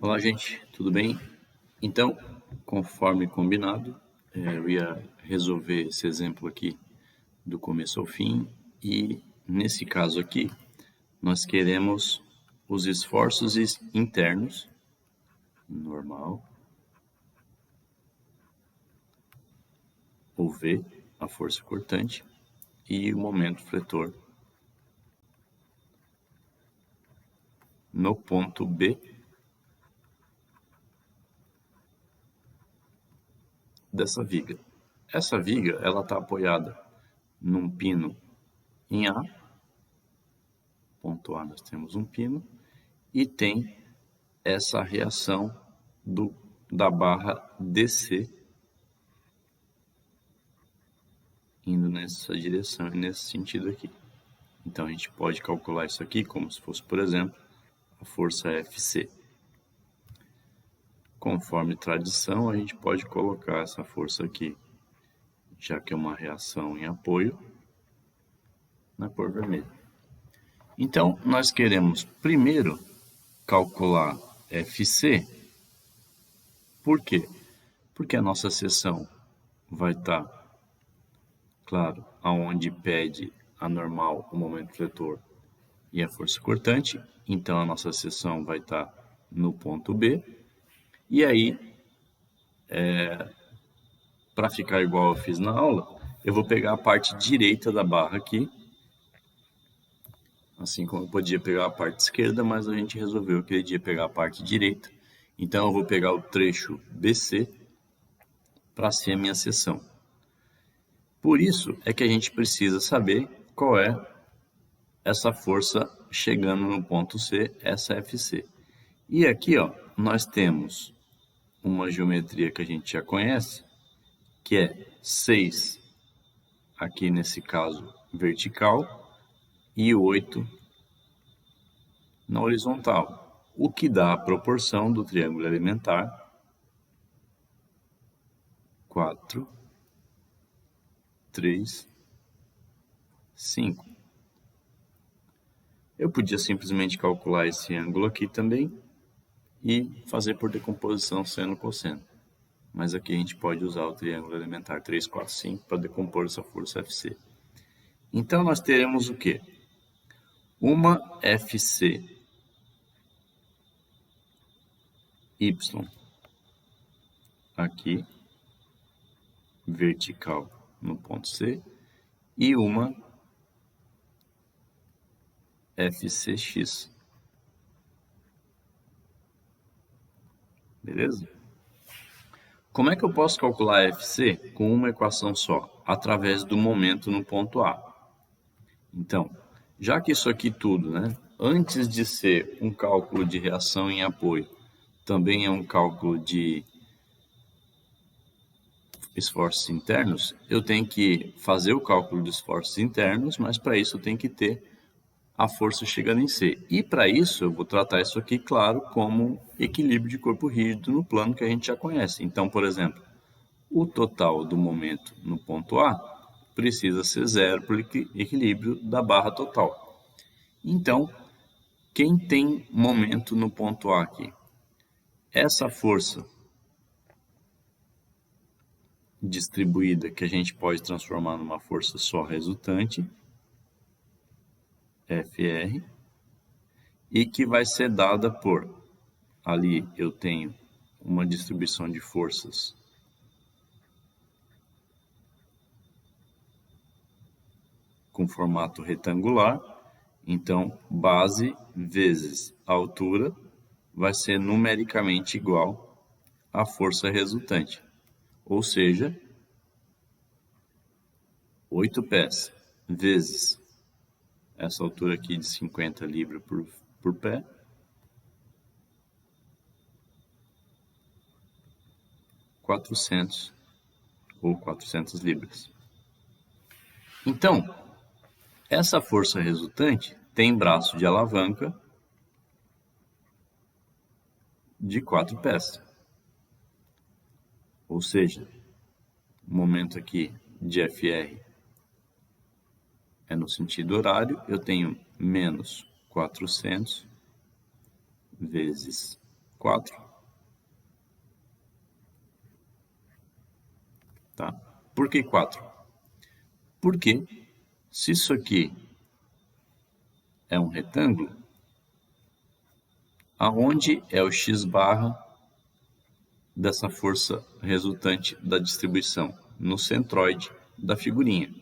Olá, gente, tudo bem? Então, conforme combinado, eu ia resolver esse exemplo aqui do começo ao fim e, nesse caso aqui, nós queremos os esforços internos, normal, o V, a força cortante, e o momento fletor no ponto B dessa viga. Essa viga, ela está apoiada num pino em A, ponto A nós temos um pino, e tem essa reação da barra DC indo nessa direção e nesse sentido aqui. Então a gente pode calcular isso aqui como se fosse, por exemplo, a força FC. Conforme tradição, a gente pode colocar essa força aqui, já que é uma reação em apoio, na cor vermelha. Então, nós queremos primeiro calcular FC. Por quê? Porque a nossa seção vai estar, claro, aonde pede a normal, o momento fletor e a força cortante. Então, a nossa seção vai estar no ponto B. E aí, para ficar igual eu fiz na aula, eu vou pegar a parte direita da barra aqui, assim como eu podia pegar a parte esquerda, mas a gente resolveu que ele ia pegar a parte direita. Então, eu vou pegar o trecho BC para ser a minha seção. Por isso é que a gente precisa saber qual é essa força chegando no ponto C, essa FC. E aqui, ó, nós temos uma geometria que a gente já conhece, que é 6, aqui nesse caso, vertical, e 8 na horizontal, o que dá a proporção do triângulo elementar 4, 3, 5. Eu podia simplesmente calcular esse ângulo aqui também e fazer por decomposição seno cosseno. Mas aqui a gente pode usar o triângulo elementar 3, 4, 5 para decompor essa força FC. Então, nós teremos o quê? Uma FC Y aqui, vertical no ponto C, e uma FCX. Beleza? Como é que eu posso calcular a FC com uma equação só? Através do momento no ponto A. Então, já que isso aqui tudo, né, antes de ser um cálculo de reação em apoio, também é um cálculo de esforços internos, eu tenho que fazer o cálculo de esforços internos, mas para isso eu tenho que ter a força chegando em C. E para isso eu vou tratar isso aqui, claro, como equilíbrio de corpo rígido no plano que a gente já conhece. Então, por exemplo, o total do momento no ponto A precisa ser zero para o equilíbrio da barra total. Então, quem tem momento no ponto A aqui? Essa força distribuída que a gente pode transformar numa força só resultante, FR, e que vai ser dada por, ali eu tenho uma distribuição de forças com formato retangular, então base vezes a altura vai ser numericamente igual à força resultante, ou seja, 8 pés vezes essa altura aqui de 50 libras por pé, (400 ou 400 libras. Então, essa força resultante tem braço de alavanca de 4 pés. Ou seja, o momento aqui de FR é no sentido horário, eu tenho menos 400 vezes 4. Tá? Por que 4? Porque se isso aqui é um retângulo, aonde é o x barra dessa força resultante da distribuição? No centroide da figurinha.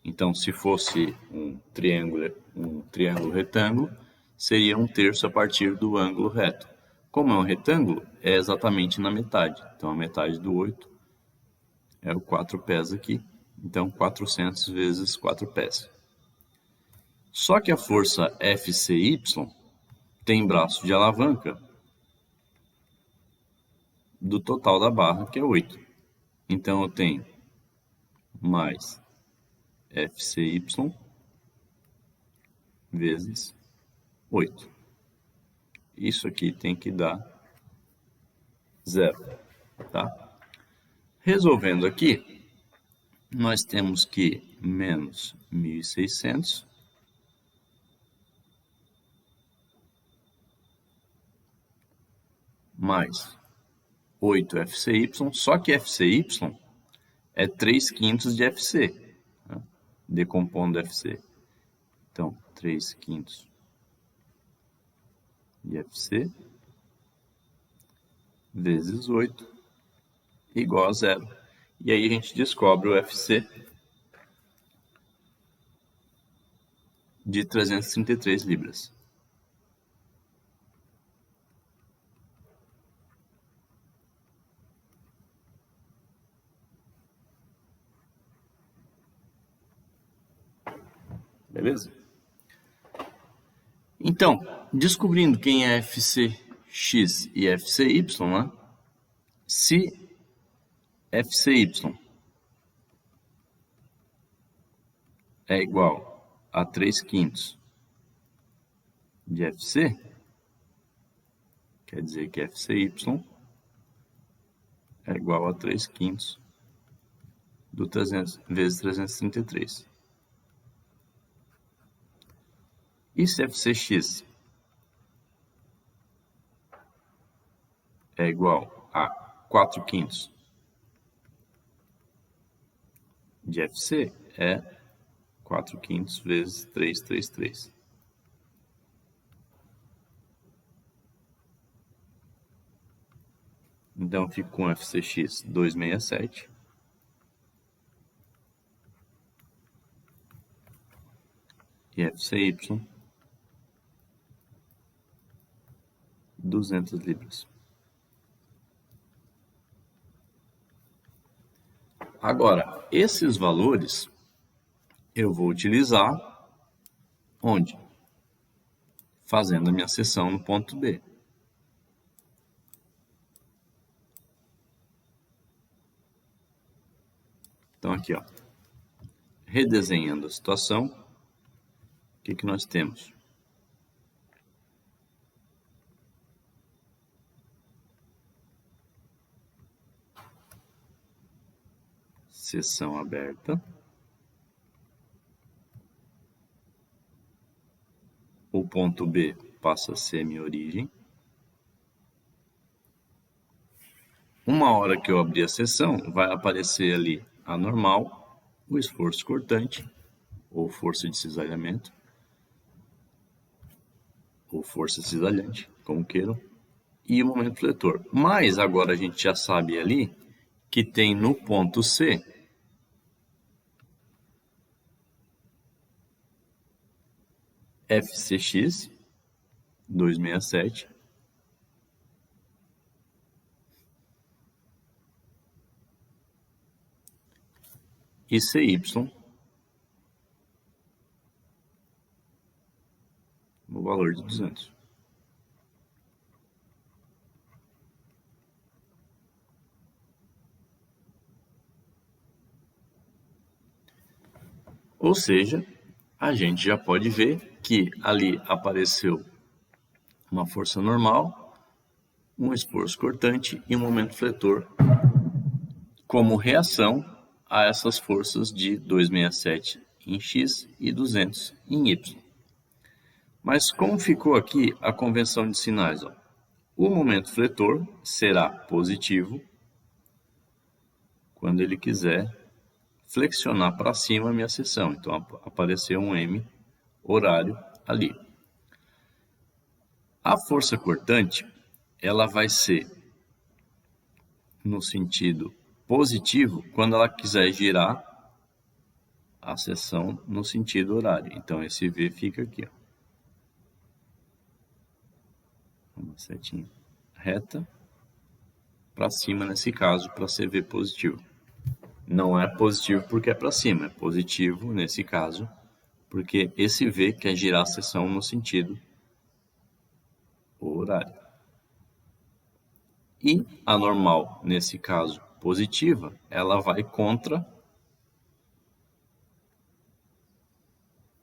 Então, se fosse um triângulo retângulo, seria 1/3 a partir do ângulo reto. Como é um retângulo, é exatamente na metade. Então, a metade do 8 é o 4 pés aqui. Então, 400 vezes 4 pés. Só que a força FCY tem braço de alavanca do total da barra, que é 8. Então, eu tenho mais FCY vezes 8. Isso aqui tem que dar 0, tá? Resolvendo aqui, nós temos que menos 1.600 mais 8 FCY, só que FCY é 3/5 de FC, né? Decompondo FC. Então, 3/5 de FC vezes 8 igual a 0. E aí a gente descobre o FC de 333 libras. Beleza? Então, descobrindo quem é FCX e FCY, né? Se FCY é igual a 3/5 de FC, quer dizer que FCY é igual a 3/5 do 300 vezes 333. E se FCX é igual a 4/5 de FC, é 4/5 vezes 333. Então, eu fico com FCX 267. E FCY 200 libras. Agora, esses valores eu vou utilizar onde? Fazendo a minha seção no ponto B. Então, aqui, ó, redesenhando a situação, o que nós temos? Seção aberta. O ponto B passa a ser minha origem. Uma hora que eu abrir a seção, vai aparecer ali a normal, o esforço cortante, ou força de cisalhamento, ou força cisalhante, como queiram, e o momento fletor. Mas agora a gente já sabe ali que tem no ponto C FCX 267 e CY no valor de 200. Ou seja, a gente já pode ver que ali apareceu uma força normal, um esforço cortante e um momento fletor como reação a essas forças de 267 em X e 200 em Y. Mas como ficou aqui a convenção de sinais? Ó? O momento fletor será positivo quando ele quiser flexionar para cima a minha seção. Então, apareceu um M horário ali. A força cortante, ela vai ser no sentido positivo quando ela quiser girar a seção no sentido horário. Então, esse V fica aqui, ó. Uma setinha reta para cima nesse caso, para ser V positivo. Não é positivo porque é para cima, é positivo nesse caso, porque esse V quer girar a seção no sentido horário. E a normal, nesse caso positiva, ela vai contra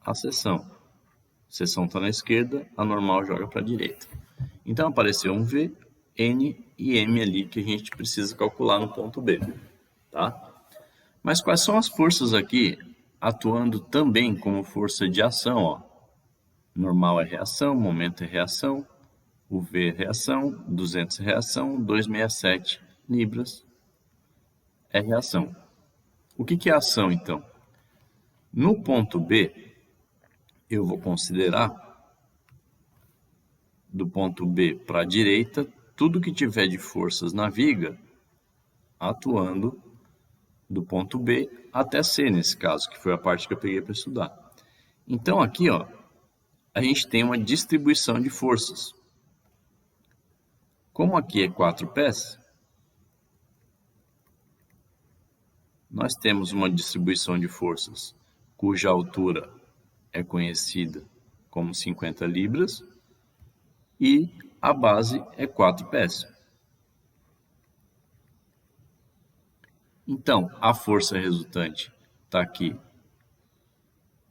a seção. A seção está na esquerda, a normal joga para a direita. Então apareceu um V, N e M ali que a gente precisa calcular no ponto B, tá? Mas quais são as forças aqui atuando também como força de ação, ó? Normal é reação, momento é reação, o V é reação, 200 é reação, 267 libras é reação. O que é ação, então? No ponto B, eu vou considerar do ponto B para a direita tudo que tiver de forças na viga atuando do ponto B até C, nesse caso, que foi a parte que eu peguei para estudar. Então, aqui, ó, a gente tem uma distribuição de forças. Como aqui é 4 pés, nós temos uma distribuição de forças cuja altura é conhecida como 50 libras e a base é 4 pés. Então, a força resultante está aqui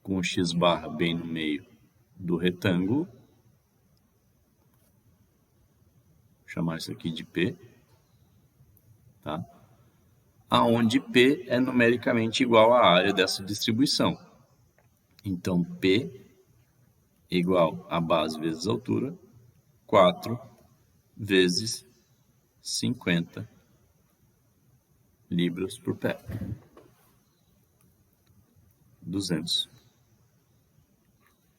com o x barra bem no meio do retângulo. Vou chamar isso aqui de P, tá? Aonde P é numericamente igual à área dessa distribuição. Então, P igual a base vezes a altura, 4 vezes 50 libras por pé. 200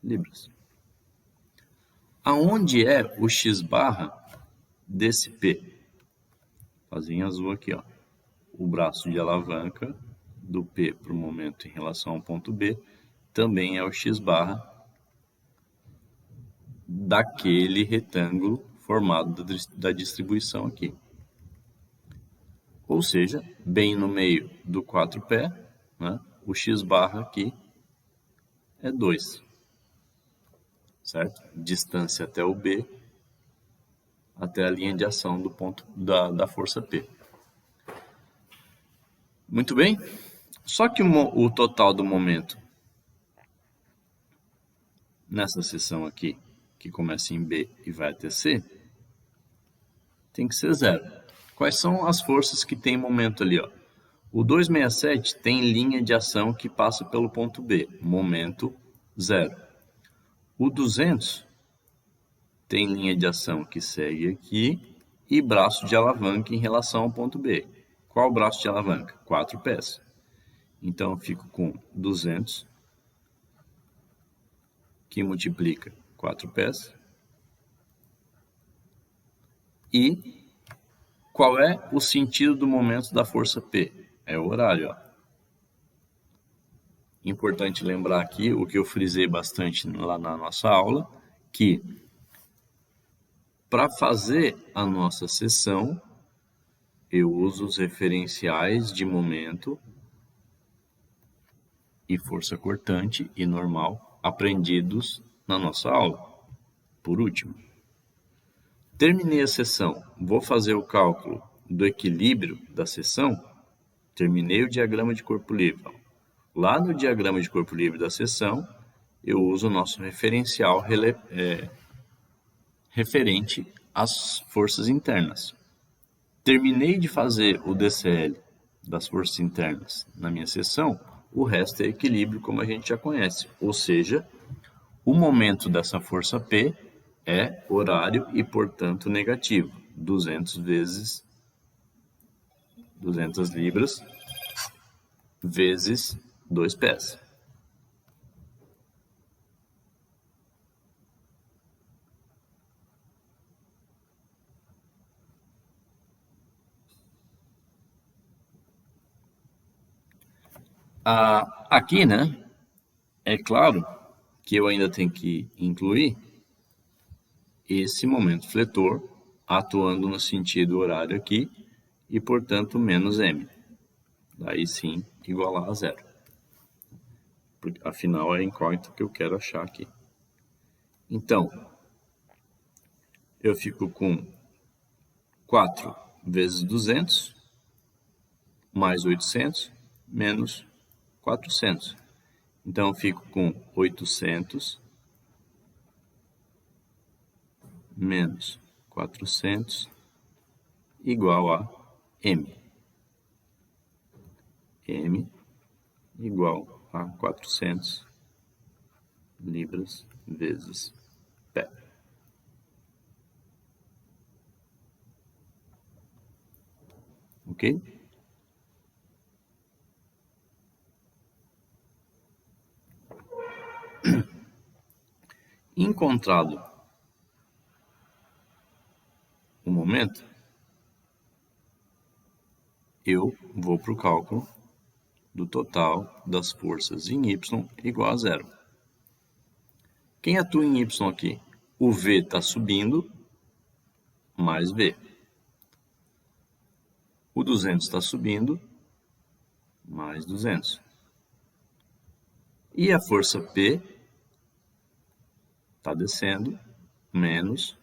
libras. Aonde é o x barra desse P? Fazer em azul aqui, ó. O braço de alavanca do P para o momento em relação ao ponto B também é o x barra daquele retângulo formado da distribuição aqui. Ou seja, bem no meio do 4 pé, né, o x barra aqui é 2, certo? Distância até o B, até a linha de ação do ponto da força P. Muito bem? Só que o total do momento nessa seção aqui, que começa em B e vai até C, tem que ser 0. Quais são as forças que tem momento ali, ó? O 267 tem linha de ação que passa pelo ponto B, momento 0. O 200 tem linha de ação que segue aqui e braço de alavanca em relação ao ponto B. Qual o braço de alavanca? 4 pés. Então, eu fico com 200, que multiplica 4 pés. E qual é o sentido do momento da força P? É o horário, ó. Importante lembrar aqui o que eu frisei bastante lá na nossa aula, que para fazer a nossa seção, eu uso os referenciais de momento e força cortante e normal aprendidos na nossa aula. Por último, terminei a seção, vou fazer o cálculo do equilíbrio da seção, terminei o diagrama de corpo livre. Lá no diagrama de corpo livre da seção, eu uso o nosso referencial referente às forças internas. Terminei de fazer o DCL das forças internas na minha seção, o resto é equilíbrio, como a gente já conhece. Ou seja, o momento dessa força P é horário e, portanto, negativo. 200 vezes 200 libras vezes 2 pés. Aqui, né, é claro que eu ainda tenho que incluir esse momento fletor atuando no sentido horário aqui e, portanto, menos m. Daí sim, igualar a zero. Porque, afinal, é a incógnita que eu quero achar aqui. Então, eu fico com 4 vezes 200 mais 800 menos 400. Então, eu fico com 800 menos 400 igual a m. M igual a 400 libras vezes pé. Ok? Encontrado o momento, eu vou para o cálculo do total das forças em Y igual a zero. Quem atua em Y aqui? O V está subindo, mais V. O 200 está subindo, mais 200. E a força P está descendo, menos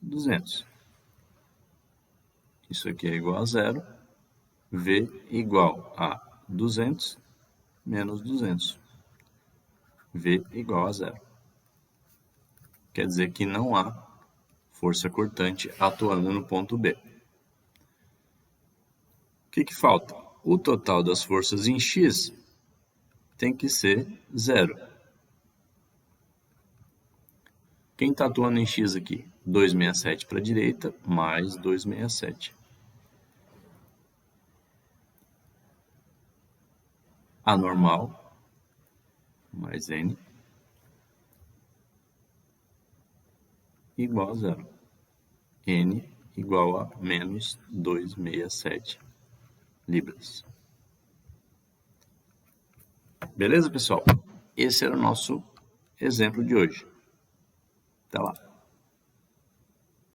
200. Isso aqui é igual a zero. V igual a 200 menos 200. V igual a zero. Quer dizer que não há força cortante atuando no ponto B. O que falta? O total das forças em X tem que ser zero. Quem está atuando em X aqui? 267 para a direita, mais 267. A normal, mais N, igual a zero. N igual a menos 267 libras. Beleza, pessoal? Esse era o nosso exemplo de hoje. Até lá.